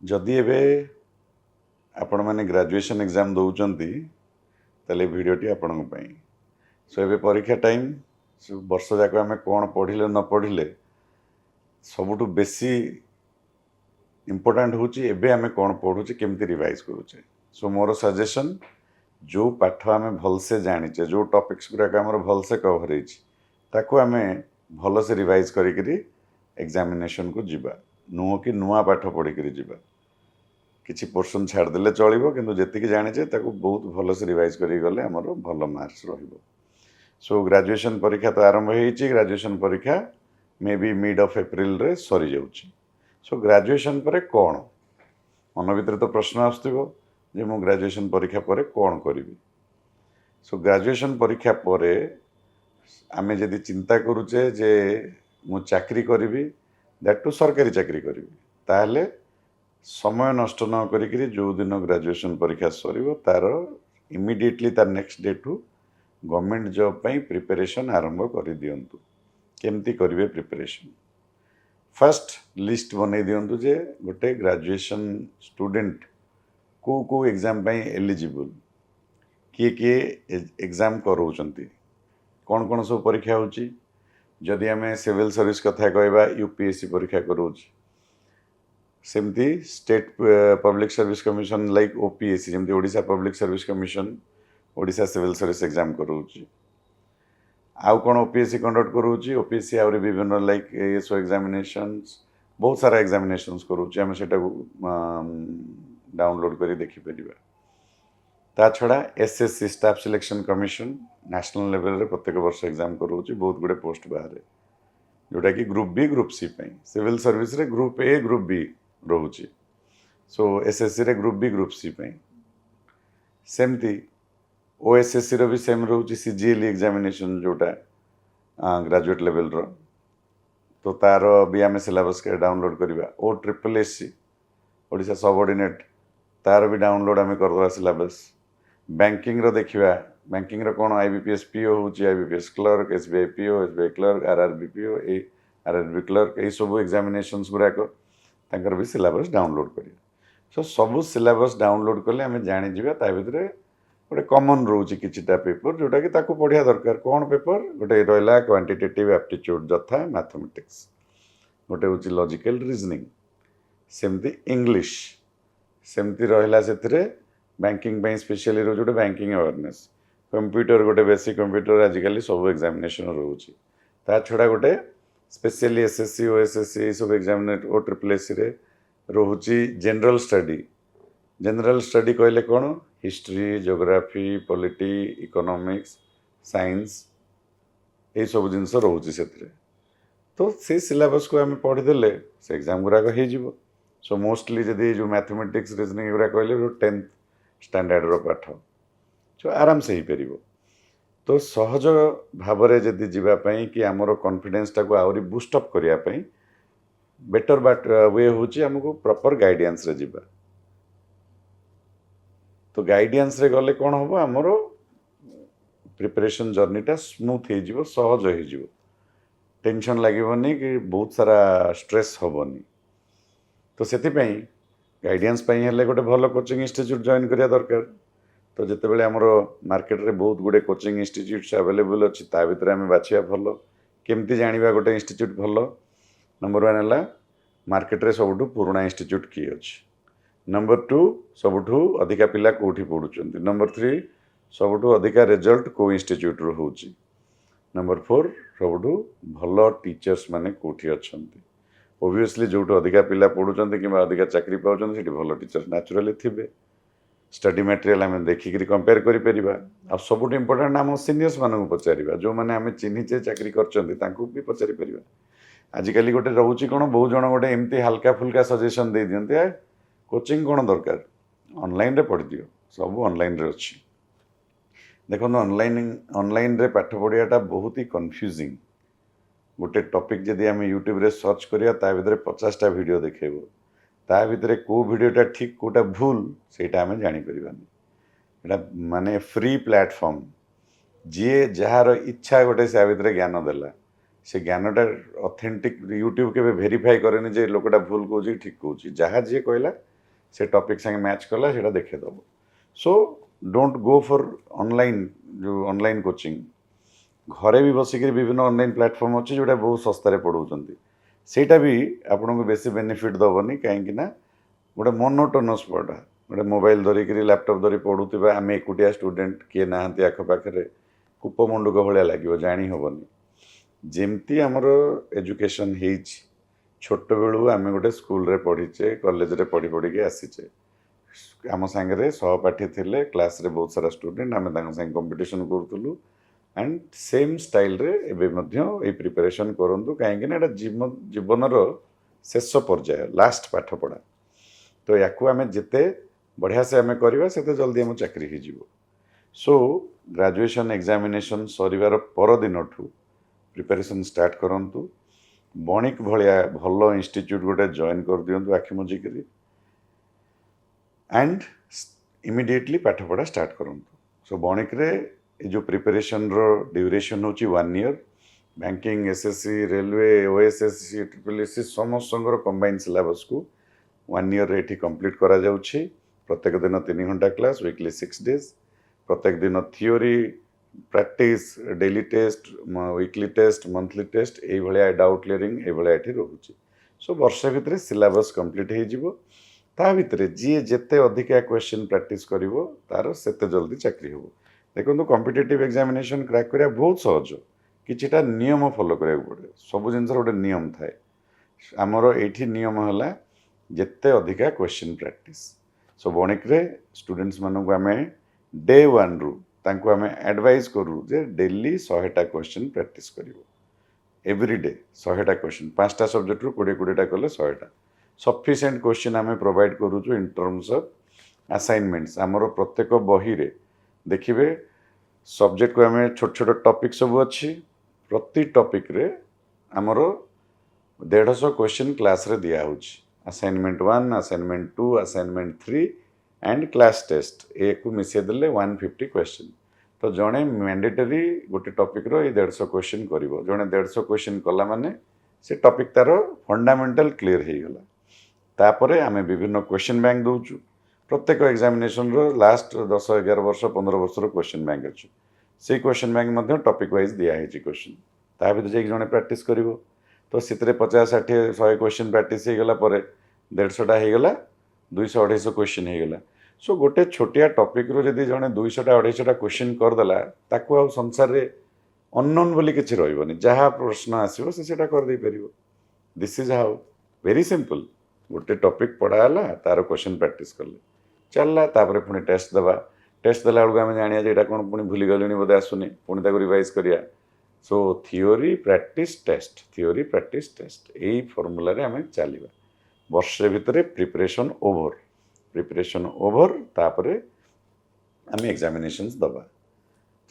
जदि एबे आपण मैंने ग्रेजुएशन एग्जाम दौरान ताले भिडटी आपण सो एबे परीक्षा टाइम वर्ष जाक आम कौन पढ़ले न पढ़ले सबुठ बेसी इम्पोर्टाट हूँ एबे आम कौन पढ़ुचे केमती रिवाइज करुचे। सो मोर सजेशन जो पाठ आम भलसे जानीचे जो टॉपिक्स गुराक आमर भलसे कवर होता आम भलसे रिवाइज करी एग्जामिनेशन को जीवा नुह कि नुआ पाठ पढ़ी जीवा किसी पोर्शन छाड़देले चलो किंतु जी जानीचे बहुत भलसे रिवाइज करी गले आमर भल मार्क्स रहिबो। सो ग्रेजुएशन परीक्षा तो आरंभ होती ग्रेजुएशन परीक्षा may be mid of April रे सरी जाउची। सो ग्रेजुएशन पर कौन मन भर तो प्रश्न आसुव जे मु ग्रेजुएशन परीक्षा पर कौन करी। सो ग्रेजुएशन परीक्षा पर आमे जदि चिंता करुचे जे मु चाकरी करी दैट टू सरकारी चाकरी करी ताहले समय नष्ट न करी जो दिन ग्रेजुएशन परीक्षा सर तार इमिडिएटली तार नेक्स्ट डे टू गवर्नमेंट जॉब पाई प्रिपरेशन आरंभ कर दिंतु। केमती करेंगे प्रिपरेशन फर्स्ट लिस्ट बन दिंतु जे गोटे ग्रेजुएशन स्टूडेंट को एग्जाम पाई एलिजिबल किए किए एग्जाम कराउछंती कौन कौन सब परीक्षा होची। जदि आम सिविल सर्विस कथा कहवा यूपीएससी परीक्षा कराउछ सेमती state public service commission like OPSC जमती Odisha public service commission Odisha civil service exam कराउछ। आउ कौन ओपीएससी कंडक्ट कराउछ ओपीएससी आउरी विभिन्न लाइक एएसओ एग्जामिनेशंस बहुत सारा एग्जामिनेशंस कराउछ आम सेटा डाउनलोड करी देखि परिबा। ता छड़ा SSC staff selection commission national level रे प्रत्येक वर्ष एग्जाम कराउछ बहुत गुडे पोस्ट बाहर जोटा कि ग्रुप बी ग्रुप सी पाई सिविल सर्विस रे ग्रुप ए ग्रुप बी रोची। सो एसएससी रे ग्रुप बी ग्रुप सी पाई सेमती ओएसएससी रो भी सेम रोची सीजीएल एग्जामिनेशन जोटा ग्रेजुएट लेवल रो तो तार भी आम सिलेबस के डाउनलोड करवा ओ ट्रिपल एससी ओडिशा सबऑर्डिनेट तार भी डाउनलोड आम करदे सिलेबस। बैंकिंग रो देखिबा बैंकिंग रो कौन आईबीपीएस पीओ होची IBPS clerk SBI PO SBI clerk RRB PO ए आरआरबी क्लर्क ए सब एग्जामिनेशंस गुराक तांकर भी सिलेबस डाउनलोड करिया। सो सब सिलेबस डाउनलोड कले आम जानी जिबा ता भितरे गोटे कॉमन रोची किछिटा पेपर जोटा कि ताको पढ़िया दरकार कौन पेपर गोटे रहा क्वांटिटेटिव एप्टीट्यूड जथा मैथमेटिक्स गोटे हूँ लॉजिकल रीजनिंग सेमती इंग्लिश सेमती रहा से बैंकिंग स्पेशली रोटे बैंकिंग अवेयरनेस कंप्यूटर गोटे बेसिक कंप्यूटर आजिकल सब एग्जामिनेशन रोचे ता छड़ा गोटे स्पेशली एसएससी ओएसएससी सब एग्जामिनेट ओ ट्रिपल एससी रे रोची जनरल स्टडी कहले कौन history geography polity economics science ये सब जिनस रोचे से तो से सिलेबस को आम पढ़ीदे से एग्जाम गुराक हो। सो मोस्टली जदि जो मैथमेटिक्स रीजनिंग गुरा कहले 10th स्टैंडर्ड रो पाठ जो आराम से ही पार तो सहज भाव में जदि जीवाई कि आमर कॉन्फिडेंस टाको आउरी बूस्टअप करने बेटर वे हूँ आमको प्रॉपर गाइडेंस रे जीवा तो गाइडेंस रे गले कौन हम आमर प्रिपरेशन जर्नीटा स्मूथ हो सहज हो टेंशन लगनी कि बहुत सारा स्ट्रेस हेनी तो से गाइडेंस हेल्ले गोटे भल कोचिंग इंस्टीट्यूट जॉइन करिया दरकार। तो जिते बड़े आमर मार्केट रे बहुत गुड़े कोचिंग इंस्टीट्यूट्स अवेलेबल अच्छी ता भीतर आम बाछिया भल केमती जानिबा गोटे इंस्टीट्यूट भल नंबर 1 है मार्केट रे सबुठु पुराना इंस्टीट्यूट किए अच्छी नंबर 2 सबुठु अधिका पिला कोठी पढ़ुचंती नंबर 3 सबुठु अधिका रिजल्ट को इंस्टीट्यूट रो होची नंबर 4 सबुठु भल टीचर्स माने कोठी अछंती ओबियसली जोटो अधिका पिला पढ़ुचंती कि अधिका चाकरी पाउचंती सेठी भल टीचर्स नेचुरली थिबे स्टडी मटेरियल आम देखिक कंपेयर कर सबुठ इम्पोर्टाट आम सीनियर्स मानक पचार जो मैंने आम चिन्हीचे चाकरी कर पचारि पार आजिकल गोटे रोचे कौन बहुत जन गोटे एमती हल्का फुल्का सजेसन दे दिखते कोचिंग कौन दरकार ऑनलाइन रे पढ़ दियो सब ऑनलाइन रे अच्छी देखो ऑनलाइन रे पाठ पढ़ाटा बहुत ही कन्फ्यूजिंग गोटे टॉपिक जदि आम यूट्यूब रे सर्च करिया ता भितर 50टा वीडियो देखेबो ता भितर को वीडियोटा ठीक कोटा भूल सेटा आम जापर एटा माने फ्री प्लेटफॉर्म जी जार इच्छा गोटे से भितर ज्ञान देला से ज्ञानटा ऑथेंटिक यूट्यूब के वेरीफाई करेनि जे लोकटा भूल कहूँ ठीक कहूँ जहाँ जी कहला से टॉपिक संगे मैच कला से देखेदेव so don't go for online जो ऑनलाइन कोचिंग घरे भी बसिक विभिन्न ऑनलाइन प्लेटफॉर्म अच्छे जोटा बहुत सस्तार पढ़ाऊँ ସେଇଟା भी आपन को बेसी बेनिफिट दबनी कहीं गोटे मोनोटोनस पढ़ा गोटे मोबाइल धरिक लैपटॉप धरी पढ़ुवा आम एकुटिया स्टूडेंट किए ना आखपाखे कूपमंडुक भाया लगे जानी हेनी जमती आमर एजुकेशन छोट बेलू आम गोटे स्कूल रे पढ़ीचे कॉलेज रे पढ़ी पढ़ी के आसीचे आम सांगे सहपाठी थे क्लास रे बहुत सारा स्टूडेंट आम संगे कंपटीशन करूँ एंड सेम स्टाइल रे एबे मध्य ए प्रिपरेशन करंतु कहीं ना जीवन शेष पर्याय लास्ट पाठ पढ़ा तो या आम जिते बढ़िया से आम करवा से जल्दी आम चाकरी हो जीवो सो ग्रेजुएशन एग्जामिनेशन सरिवार पर दिन प्रिपरेशन स्टार्ट करंतु बणिक भलिया भल इंस्टीट्यूट गोटे जॉइन कर दियंतु आखि मुझिकरी एंड इमिडिएटली पाठ पढ़ा स्टार्ट करंतु सो बणिक रे जो प्रिपरेशन रो ड्यूरेशन होची 1 year banking SSC railway OSSC triple SC समस्त कंबाइन सिलेबस को 1 ईयर रे कंप्लीट करा जाउछि प्रत्येक दिन 3 घंटा क्लास वीकली 6 डेज प्रत्येक दिन theory practice daily test weekly test monthly test ए भलिया डाउट क्लियरिंग ए भलिया एठी रहउछि सो वर्ष भितर सिलेबस कंप्लीट हे जिवो ता भितर जी जेते अधिका क्वेश्चन प्रैक्टिस करिवो तार सेते जल्दी चाकरी होबो देखो कॉम्पिटिटिव एग्जामिनेशन क्रैक करा बहुत सहज किछिटा नियम फॉलो करा पड़े सब जिन गोटे नियम थाए आमर एठी नियम है जिते अधिका क्वेश्चन प्रैक्टिस सो बणिक रे स्टूडेंट्स मानक आम डे 1 रु तांको आम एडवाइज करूँ जे डेली 100टा क्वेश्चन प्रैक्टिस करिवो एवरीडे 100टा क्वेश्चन 5टा सब्जेक्ट रु 20-20टा कले 100टा सफिशिएंट क्वेश्चन आम प्रोवाइड करूँ इन टर्म्स ऑफ असाइनमेंट्स आमर प्रत्येक बही रे देखिए सब्जेक्ट को आम छोट छोट टॉपिक सब अच्छी प्रति टॉपिक रे आमर 150 क्वेश्चन क्लास रे दिया होची assignment 1 assignment 2 assignment 3 and class test ए को मिसे देले 150 क्वेश्चन तो जड़े मैंडेटरी गोटे टॉपिक रो 150 क्वेश्चन करिवो जड़े 150 क्वेश्चन कला माने से टॉपिक तार फंडामेंटल क्लियर हो गला तापरे आमे विभिन्न क्वेश्चन बैंक दउचु प्रत्येक एग्जामिनेशन रो लास्ट 10-11 वर्ष 15 वर्ष रो क्वेश्चन बैंक अच्छे से क्वेश्चन बैंक मध्य टॉपिक वाइज दिया है क्वेश्चन ता भीतर जे जने प्रैक्टिस करिवो तो सितरे 50-60-100 क्वेश्चन प्रैक्टिस हो गला परे 150टा हो गला 200-250 क्वेश्चन हो गला सो गोटे छोटिया टॉपिक रो जदी जने 200-250टा क्वेश्चन कर देला ताको आ संसार रे अननोन बोली किछि रहइबोनी जहा प्रश्न आसीबो से सेटा कर दे परिबो this is how very simple गोटे टॉपिक पढ़ाला तार क्वेश्चन प्रैक्टिस करले चलला तापर पुणी टेस्ट देला बेलू आम जाना जे कौन पुणी भूली गले बोधे आसुनी पुणी ताको रिवाइज करिया सो थियोरी प्रैक्टिस टेस्ट यही फॉर्मूला रे आम चलवा वर्ष भितर प्रिपरेशन ओवर तापर आम एग्जामिनेशंस दबा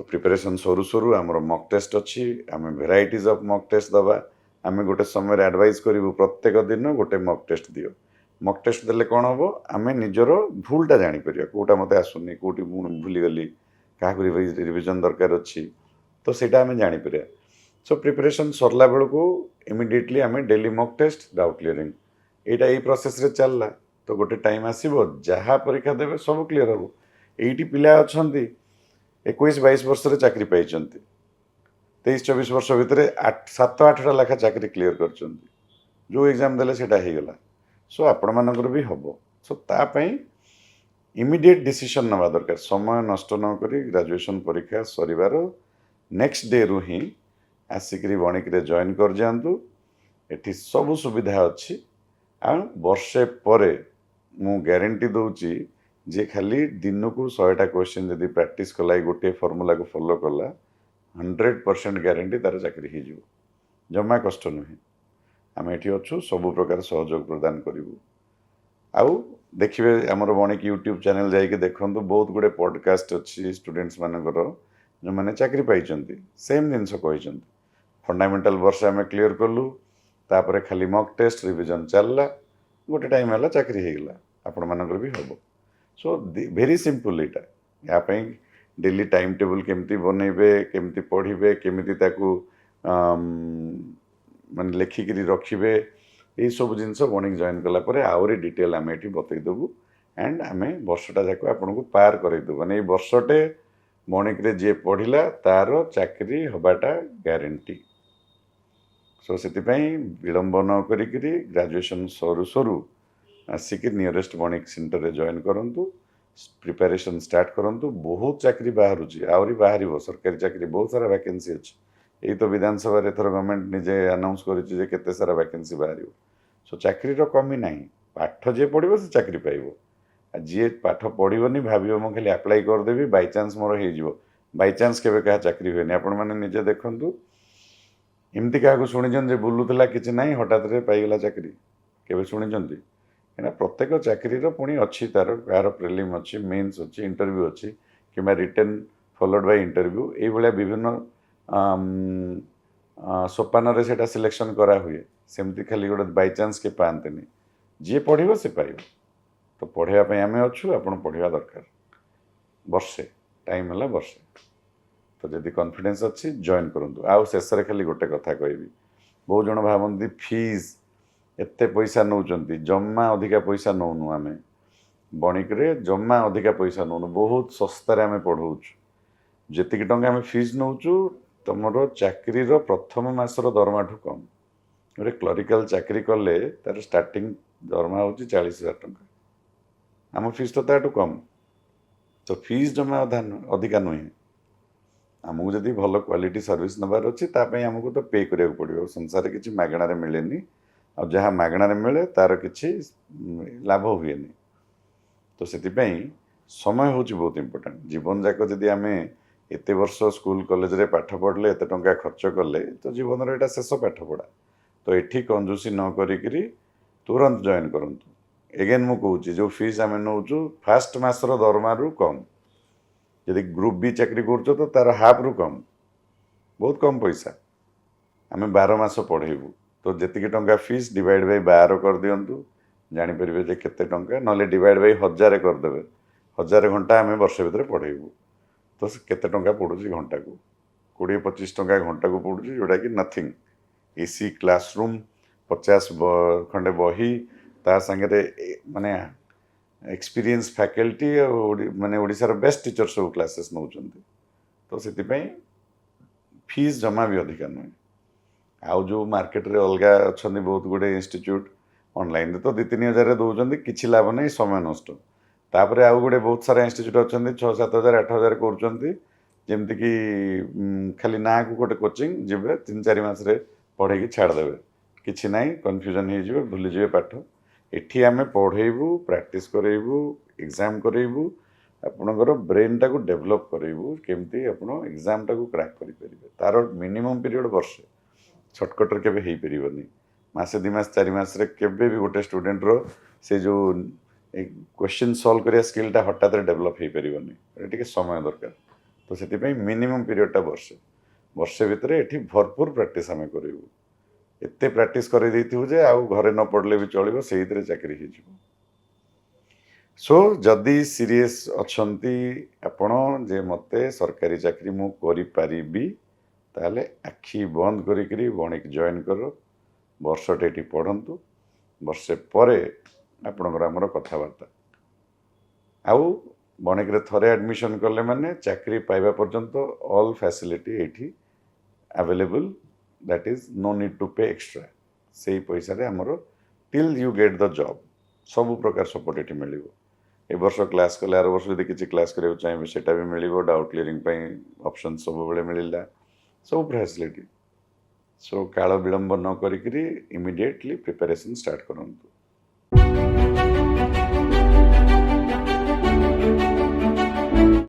तो प्रिपरेशन सरू सरू आमर मॉक टेस्ट अच्छी आम भेराइटीज ऑफ मॉक टेस्ट दबा आम गोटे समय एडवाइज करूँ प्रत्येक दिन गोटे मॉक टेस्ट दियो मॉक टेस्ट देले कौन हम आम निजर भूलटा जापर कौटा मत आसुनी कौटी भूलीगली क्या रिविजन दरकार अच्छी तो सीटा आम जापर सो प्रिपरेशन सरला बेलू को इमिडिएटली आम daily mock test doubt clearing यहाँ यही प्रोसेस रे चलला तो गोटे टाइम आसो जहाँ परीक्षा देवे सब क्लीयर हम ये पिला अच्छा 21-22 वर्ष चाकरी पाई 23-24 वर्ष भितर 7-8टा लेखा चाकरी क्लीयर कर जो एग्जाम देले सेटा हो गला सो आपण मानकर भी हम सो तापाई इमिडिएट डिसीजन नवा दरकार समय नष्ट न करी ग्रेजुएशन परीक्षा सरिवार नेक्स्ट डे रु ही आसिक बणिक जॉइन कर जातु एठी सब सुविधा अच्छी आ वर्षे परे मु गारंटी दौची जे खाली दिन को 100टा क्वेश्चन जदि प्रैक्टिस कला गोटे फॉर्मूला को फॉलो कला 100% गारंटी तार चाकरी हो जमा कष्ट नुहे आम ये अच्छु सब प्रकार सहयोग प्रदान करूँ आउ देखिए आमर बणिक यूट्यूब चैनल जाइए देखु बहुत गुड़े पॉडकास्ट अच्छी स्टूडेंट्स मानकर जो मैंने चाकरी पाई सेम जिनस कही फंडामेंटल वर्ष आम क्लीयर कलु तापर खाली मॉक टेस्ट रिविजन चलला गोटे टाइम है चाकरी हो गला आपण मानकर भी हम सो वेरी सिंपल यहाँ डेली टाइम टेबल केमती बनइबे केमती पढ़े केमती ताकू ମାନେ ଲେଖିକିରି ରଖିବେ ଏଇସବୁ ଜିନିଷ ବଣିକ ଜଏନ୍ କଲା ପରେ ଆହୁରି ଡିଟେଲ୍ ଆମେ ଏଠି ବତେଇଦେବୁ ଆଣ୍ଡ ଆମେ ବର୍ଷଟା ଯାକ ଆପଣଙ୍କୁ ପାର କରେଇଦେବୁ ମାନେ ଏଇ ବର୍ଷଟେ ବଣିକରେ ଯିଏ ପଢ଼ିଲା ତାର ଚାକିରି ହେବାଟା ଗ୍ୟାରେଣ୍ଟି। ସୋ ସେଥିପାଇଁ ବିଳମ୍ବ ନ କରିକିରି ଗ୍ରାଜୁଏସନ୍ ସରୁ ସରୁ ଆସିକି ନିୟରେଷ୍ଟ ବଣିକ ସେଣ୍ଟରରେ ଜଏନ୍ କରନ୍ତୁ, ପ୍ରିପାରେସନ୍ ଷ୍ଟାର୍ଟ କରନ୍ତୁ। ବହୁତ ଚାକିରି ବାହାରୁଛି, ଆହୁରି ବାହାରିବ ସରକାରୀ ଚାକିରି ବହୁତ ସାରା ଭ୍ୟାକେନ୍ସି ଅଛି। ଏଇ ତ ବିଧାନସଭାରେ ଏଥର ଗଭର୍ଣ୍ଣମେଣ୍ଟ ନିଜେ ଆନାଉନ୍ସ କରିଛି ଯେ କେତେ ସାରା ଭ୍ୟାକେନ୍ସି ବାହାରିବ। ସୋ ଚାକିରିର କମି ନାହିଁ, ପାଠ ଯିଏ ପଢ଼ିବ ସେ ଚାକିରି ପାଇବ। ଆଉ ଯିଏ ପାଠ ପଢ଼ିବନି ଭାବିବ ମୁଁ ଖାଲି ଆପ୍ଲାଏ କରିଦେବି ବାଇଚାନ୍ସ ମୋର ହେଇଯିବ, ବାଇଚାନ୍ସ କେବେ କାହା ଚାକିରି ହୁଏନି। ଆପଣମାନେ ନିଜେ ଦେଖନ୍ତୁ, ଏମିତି କାହାକୁ ଶୁଣିଛନ୍ତି ଯେ ବୁଲୁଥିଲା କିଛି ନାହିଁ ହଠାତ୍ରେ ପାଇଗଲା ଚାକିରି? କେବେ ଶୁଣିଛନ୍ତି? କାହିଁକିନା ପ୍ରତ୍ୟେକ ଚାକିରିର ପୁଣି ଅଛି ତାର, କାହାର ପ୍ରିଲିମ୍ ଅଛି, ମେନ୍ସ ଅଛି, ଇଣ୍ଟରଭ୍ୟୁ ଅଛି, କିମ୍ବା ରିଟେନ୍ ଫଲୋଡ୍ ବାଇ ଇଣ୍ଟରଭ୍ୟୁ, ଏଇଭଳିଆ ବିଭିନ୍ନ ସୋପାନରେ ସେଇଟା ସିଲେକ୍ସନ୍ କରାହୁଏ। ସେମିତି ଖାଲି ଗୋଟେ ବାଇଚାନ୍ସ କିଏ ପାଆନ୍ତିନି, ଯିଏ ପଢ଼ିବ ସେ ପାଇବ। ତ ପଢ଼ିବା ପାଇଁ ଆମେ ଅଛୁ, ଆପଣ ପଢ଼ିବା ଦରକାର। ବର୍ଷେ ଟାଇମ୍ ହେଲା, ବର୍ଷେ। ତ ଯଦି କନଫିଡେନ୍ସ ଅଛି ଜଏନ୍ କରନ୍ତୁ। ଆଉ ଶେଷରେ ଖାଲି ଗୋଟେ କଥା କହିବି, ବହୁତ ଜଣ ଭାବନ୍ତି ଫିସ୍ ଏତେ ପଇସା ନେଉଛନ୍ତି, ଜମା ଅଧିକା ପଇସା ନେଉନୁ ଆମେ ବଣିକରେ, ଜମା ଅଧିକା ପଇସା ନେଉନୁ, ବହୁତ ଶସ୍ତାରେ ଆମେ ପଢ଼ଉଛୁ। ଯେତିକି ଟଙ୍କା ଆମେ ଫିସ୍ ନେଉଛୁ ତୁମର ଚାକିରିର ପ୍ରଥମ ମାସର ଦରମାଠୁ କମ୍। ଗୋଟେ କ୍ଲରିକାଲ ଚାକିରି କଲେ ତାର ଷ୍ଟାର୍ଟିଂ ଦରମା ହେଉଛି 40,000 ଟଙ୍କା, ଆମ ଫିସ୍ ତ ତାଠୁ କମ୍। ତ ଫିସ୍ ଜମା ଅଧିକା ନୁହେଁ। ଆମକୁ ଯଦି ଭଲ କ୍ୱାଲିଟି ସର୍ଭିସ୍ ନେବାର ଅଛି ତା ପାଇଁ ଆମକୁ ତ ପେ କରିବାକୁ ପଡ଼ିବ। ସଂସାରରେ କିଛି ମାଗଣାରେ ମିଳେନି, ଆଉ ଯାହା ମାଗଣାରେ ମିଳେ ତାର କିଛି ଲାଭ ହୁଏନି। ତ ସେଥିପାଇଁ ସମୟ ହେଉଛି ବହୁତ ଇମ୍ପୋର୍ଟାଣ୍ଟ। ଜୀବନ ଯାକ ଯଦି ଆମେ ଏତେ ବର୍ଷ ସ୍କୁଲ କଲେଜରେ ପାଠ ପଢ଼ିଲେ, ଏତେ ଟଙ୍କା ଖର୍ଚ୍ଚ କଲେ, ତ ଜୀବନର ଏଇଟା ଶେଷ ପାଠପଢ଼ା। ତ ଏଠି କଞ୍ଜୁସି ନ କରିକିରି ତୁରନ୍ତ ଜଏନ୍ କରନ୍ତୁ। ଏଗେନ୍ ମୁଁ କହୁଛି, ଯେଉଁ ଫିସ୍ ଆମେ ନେଉଛୁ ଫାଷ୍ଟ ମାସର ଦରମାରୁ କମ୍। ଯଦି ଗ୍ରୁପ୍ ବି ଚାକିରି କରୁଛ ତ ତାର ହାଫ୍ରୁ କମ୍, ବହୁତ କମ୍ ପଇସା। ଆମେ 12 ମାସ ପଢ଼େଇବୁ, ତ ଯେତିକି ଟଙ୍କା ଫିସ୍ ଡିଭାଇଡ଼ ବାଇ 12 କରିଦିଅନ୍ତୁ, ଜାଣିପାରିବେ ଯେ କେତେ ଟଙ୍କା। ନହେଲେ ଡିଭାଇଡ଼ ବାଇ 1000 କରିଦେବେ, 1000 ଘଣ୍ଟା ଆମେ ବର୍ଷ ଭିତରେ ପଢ଼େଇବୁ, ତ କେତେ ଟଙ୍କା ପଡ଼ୁଛି ଘଣ୍ଟାକୁ? 20-25 ଟଙ୍କା ଘଣ୍ଟାକୁ ପଡ଼ୁଛି, ଯେଉଁଟାକି ନଥିଙ୍ଗ। ଏସି କ୍ଲାସରୁମ୍, 50 ଖଣ୍ଡେ ବହି, ତା ସାଙ୍ଗରେ ମାନେ ଏକ୍ସପିରିଏନ୍ସ ଫ୍ୟାକଲ୍ଟି, ଆଉ ମାନେ ଓଡ଼ିଶାର ବେଷ୍ଟ ଟିଚର୍ ସବୁ କ୍ଲାସେସ୍ ନେଉଛନ୍ତି। ତ ସେଥିପାଇଁ ଫିସ୍ ଜମା ବି ଅଧିକା ନୁହେଁ। ଆଉ ଯେଉଁ ମାର୍କେଟରେ ଅଲଗା ଅଛନ୍ତି ବହୁତ ଗୁଡ଼ିଏ ଇନଷ୍ଟିଚ୍ୟୁଟ୍, ଅନଲାଇନ୍ରେ ତ 2-3 ହଜାରରେ ଦେଉଛନ୍ତି, କିଛି ଲାଭ ନାହିଁ, ସମୟ ନଷ୍ଟ। ତାପରେ ଆଉ ଗୋଟେ ବହୁତ ସାରା ଇନଷ୍ଟିଚ୍ୟୁଟ୍ ଅଛନ୍ତି 6-7 ହଜାର 8 ହଜାର କରୁଛନ୍ତି, ଯେମିତିକି ଖାଲି ନାଁକୁ ଗୋଟେ କୋଚିଂ ଯିବେ, 3-4 ମାସରେ ପଢ଼େଇକି ଛାଡ଼ିଦେବେ, କିଛି ନାହିଁ, କନଫ୍ୟୁଜନ୍ ହେଇଯିବେ, ଭୁଲିଯିବେ ପାଠ। ଏଠି ଆମେ ପଢ଼େଇବୁ, ପ୍ରାକ୍ଟିସ୍ କରେଇବୁ, ଏକ୍ଜାମ୍ କରେଇବୁ, ଆପଣଙ୍କର ବ୍ରେନ୍ଟାକୁ ଡେଭଲପ୍ କରେଇବୁ, କେମିତି ଆପଣ ଏକ୍ଜାମ୍ଟାକୁ କ୍ରାକ୍ କରିପାରିବେ। ତାର ମିନିମମ୍ ପିରିୟଡ଼ ବର୍ଷେ, ସର୍ଟକଟ୍ରେ କେବେ ହେଇପାରିବନି। ମାସେ 2 ମାସ 4 ମାସରେ କେବେ ବି ଗୋଟେ ଷ୍ଟୁଡେଣ୍ଟର ସେ ଯେଉଁ କ୍ୱେଶ୍ଚିନ୍ ସଲ୍ଭ କରିବା ସ୍କିଲ୍ଟା ହଠାତ୍ରେ ଡେଭଲପ୍ ହେଇପାରିବନି, ଏଟା ଟିକେ ସମୟ ଦରକାର। ତ ସେଥିପାଇଁ ମିନିମମ୍ ପିରିୟଡ଼ଟା ବର୍ଷେ। ବର୍ଷେ ଭିତରେ ଏଠି ଭରପୁର ପ୍ରାକ୍ଟିସ୍ ଆମେ କରେଇବୁ। ଏତେ ପ୍ରାକ୍ଟିସ୍ କରେଇ ଦେଇଥିବୁ ଯେ ଆଉ ଘରେ ନ ପଢ଼ିଲେ ବି ଚଳିବ, ସେଇଥିରେ ଚାକିରି ହେଇଯିବ। ସୋ ଯଦି ସିରିୟସ୍ ଅଛନ୍ତି ଆପଣ ଯେ ମୋତେ ସରକାରୀ ଚାକିରି ମୁଁ କରିପାରିବି, ତାହେଲେ ଆଖି ବନ୍ଦ କରିକିରି ବଣିକ ଜଏନ୍ କର, ବର୍ଷଟେ ଏଠି ପଢ଼ନ୍ତୁ, ବର୍ଷେ ପରେ ଆପଣଙ୍କର ଆମର କଥାବାର୍ତ୍ତା। ଆଉ ବଣିକରେ ଥରେ ଆଡ଼ମିସନ୍ କଲେ ମାନେ ଚାକିରି ପାଇବା ପର୍ଯ୍ୟନ୍ତ ଅଲ୍ ଫ୍ୟାସିଲିଟି ଏଇଠି available, that is no need to pay extra. ସେଇ ପଇସାରେ ଆମର till you get the job ସବୁ ପ୍ରକାର ସପୋର୍ଟ ଏଠି ମିଳିବ। ଏ ବର୍ଷ କ୍ଲାସ୍ କଲେ ଆର ବର୍ଷ ଯଦି କିଛି କ୍ଲାସ୍ କରିବାକୁ ଚାହିଁବେ ସେଇଟା ବି ମିଳିବ, ଡାଉଟ୍ କ୍ଲିୟରିଂ ପାଇଁ ଅପସନ୍ ସବୁବେଳେ ମିଳିଲା, ସବୁ ଫ୍ୟାସିଲିଟି। ସୋ କାଳ ବିଳମ୍ବ ନ କରିକିରି ଇମିଡ଼ିଏଟଲି ପ୍ରିପାରେସନ୍ ଷ୍ଟାର୍ଟ କରନ୍ତୁ।